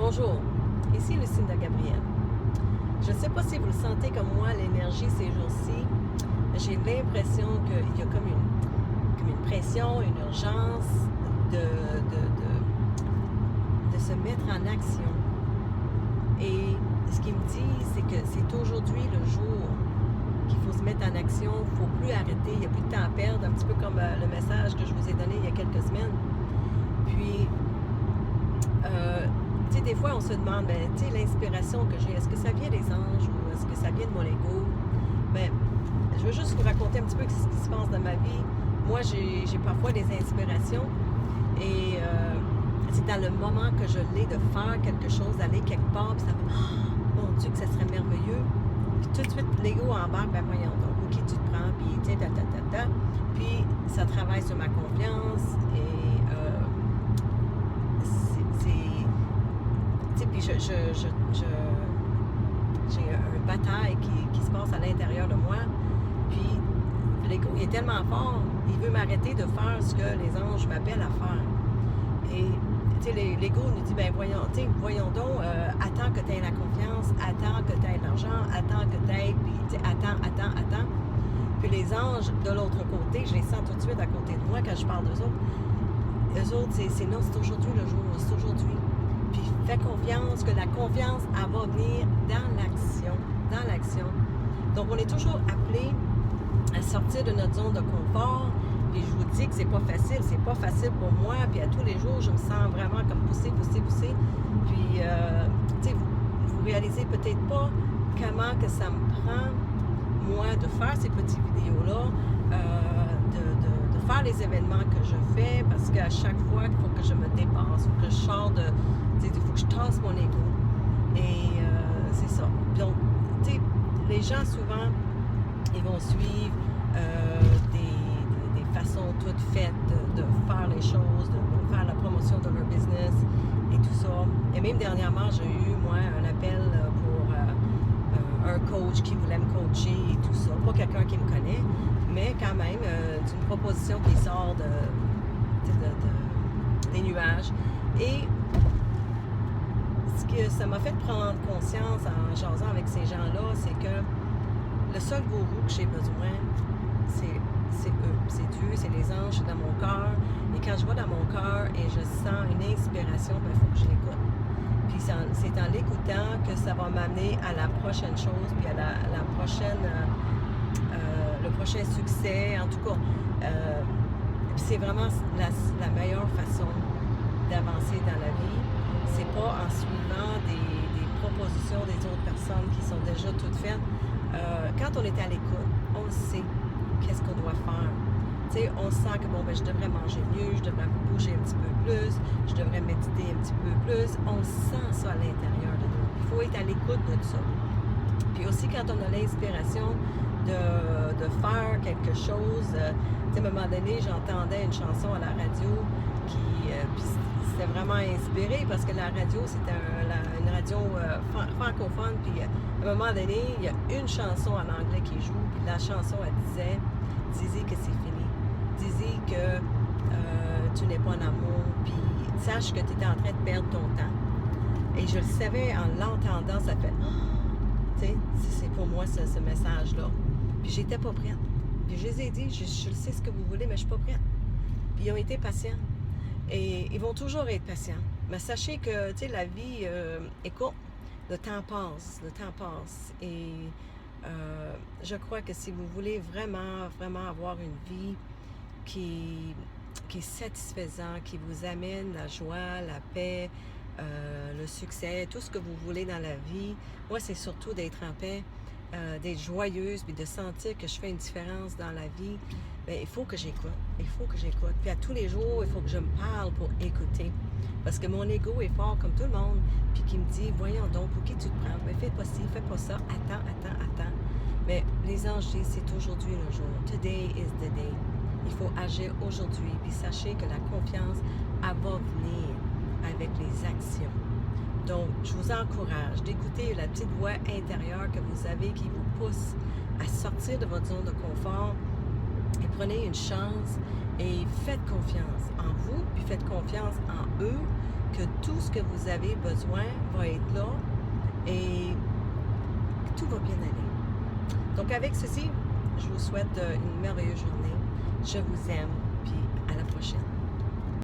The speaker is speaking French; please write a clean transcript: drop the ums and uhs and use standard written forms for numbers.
Bonjour, ici Lucinda Gabriel. Je ne sais pas si vous le sentez comme moi, l'énergie ces jours-ci. J'ai l'impression qu'il y a comme une pression, une urgence de se mettre en action. Et ce qu'il me dit, c'est que c'est aujourd'hui le jour qu'il faut se mettre en action. Il ne faut plus arrêter, il n'y a plus de temps à perdre, un petit peu comme le message que je vous ai donné il y a quelques semaines. Puis, tu sais, des fois, on se demande, tu sais, l'inspiration que j'ai, est-ce que ça vient des anges ou est-ce que ça vient de mon ego? Mais je veux juste vous raconter un petit peu ce qui se passe dans ma vie. Moi, j'ai parfois des inspirations et c'est dans le moment que je l'ai de faire quelque chose, d'aller quelque part, puis ça fait, oh, mon Dieu, que ça serait merveilleux. Puis tout de suite, l'ego embarque, ben voyons donc, pour qui tu te prends, puis tu sais, Puis ça travaille sur ma confiance et puis j'ai une bataille qui se passe à l'intérieur de moi. Puis l'ego, il est tellement fort, il veut m'arrêter de faire ce que les anges m'appellent à faire. Et tu sais, l'ego nous dit, ben voyons donc, attends que tu aies la confiance, attends que tu aies l'argent, attends que tu aies, puis tu sais, attends. Puis les anges, de l'autre côté, je les sens tout de suite à côté de moi quand je parle d'eux autres. Eux autres, c'est non, c'est aujourd'hui le jour, c'est aujourd'hui. Puis fais confiance, que la confiance, elle va venir dans l'action. Donc, on est toujours appelé à sortir de notre zone de confort. Puis je vous dis que c'est pas facile pour moi. Puis à tous les jours, je me sens vraiment comme poussée. Puis, tu sais, vous réalisez peut-être pas comment que ça me prend, moi, de faire ces petites vidéos-là, de faire les événements que je fais, parce qu'à chaque fois, il faut que je me dépasse, il faut que je sorte il faut que je tasse mon ego. Et c'est ça. Donc, tu sais, les gens, souvent, ils vont suivre des façons toutes faites de faire les choses, de faire la promotion de leur business et tout ça. Et même dernièrement, j'ai eu, moi, un appel pour un coach qui voulait me coacher et tout ça. Pas quelqu'un qui me connaît, mais quand même, c'est une proposition qui sort des nuages. Et ce que ça m'a fait prendre conscience en jasant avec ces gens-là, c'est que le seul gourou que j'ai besoin, c'est eux, c'est Dieu, c'est les anges, c'est dans mon cœur. Et quand je vais dans mon cœur et je sens une inspiration, il faut que je l'écoute. Puis c'est en l'écoutant que ça va m'amener à la prochaine chose, puis à la prochaine, le prochain succès, en tout cas. C'est vraiment la meilleure façon d'avancer dans la vie. C'est pas en suivant des propositions des autres personnes qui sont déjà toutes faites. Quand on est à l'écoute, on sait qu'est-ce qu'on doit faire. Tu sais, on sent que je devrais manger mieux, je devrais bouger un petit peu plus, je devrais méditer un petit peu plus. On sent ça à l'intérieur de nous. Il faut être à l'écoute de ça. Puis aussi, quand on a l'inspiration de faire quelque chose, tu sais, à un moment donné, j'entendais une chanson à la radio puis c'était vraiment inspiré parce que la radio, c'était une radio francophone. Puis à un moment donné, il y a une chanson en anglais qui joue. Puis la chanson, elle disait « Disez que c'est fini. Disez que tu n'es pas en amour. Puis sache que tu es en train de perdre ton temps. » Et je le savais en l'entendant, ça fait « Tu sais, c'est pour moi ce message-là. » Puis j'étais pas prête. Puis je les ai dit « Je sais ce que vous voulez, mais je suis pas prête. » Puis ils ont été patients. Et ils vont toujours être patients. Mais sachez que, tu sais, la vie est courte. Le temps passe. Et je crois que si vous voulez vraiment avoir une vie qui est satisfaisante, qui vous amène la joie, la paix, le succès, tout ce que vous voulez dans la vie, moi, c'est surtout d'être en paix, d'être joyeuse, puis de sentir que je fais une différence dans la vie. Bien, il faut que j'écoute. Puis à tous les jours, il faut que je me parle pour écouter. Parce que mon ego est fort comme tout le monde. Puis qui me dit, voyons donc, pour qui tu te prends? Mais fais pas ci, fais pas ça. Attends. Mais les anges disent, c'est aujourd'hui le jour. Today is the day. Il faut agir aujourd'hui. Puis sachez que la confiance, elle va venir avec les actions. Donc, je vous encourage d'écouter la petite voix intérieure que vous avez qui vous pousse à sortir de votre zone de confort. Et prenez une chance et faites confiance en vous, puis faites confiance en eux, que tout ce que vous avez besoin va être là et tout va bien aller. Donc avec ceci, je vous souhaite une merveilleuse journée. Je vous aime, puis à la prochaine.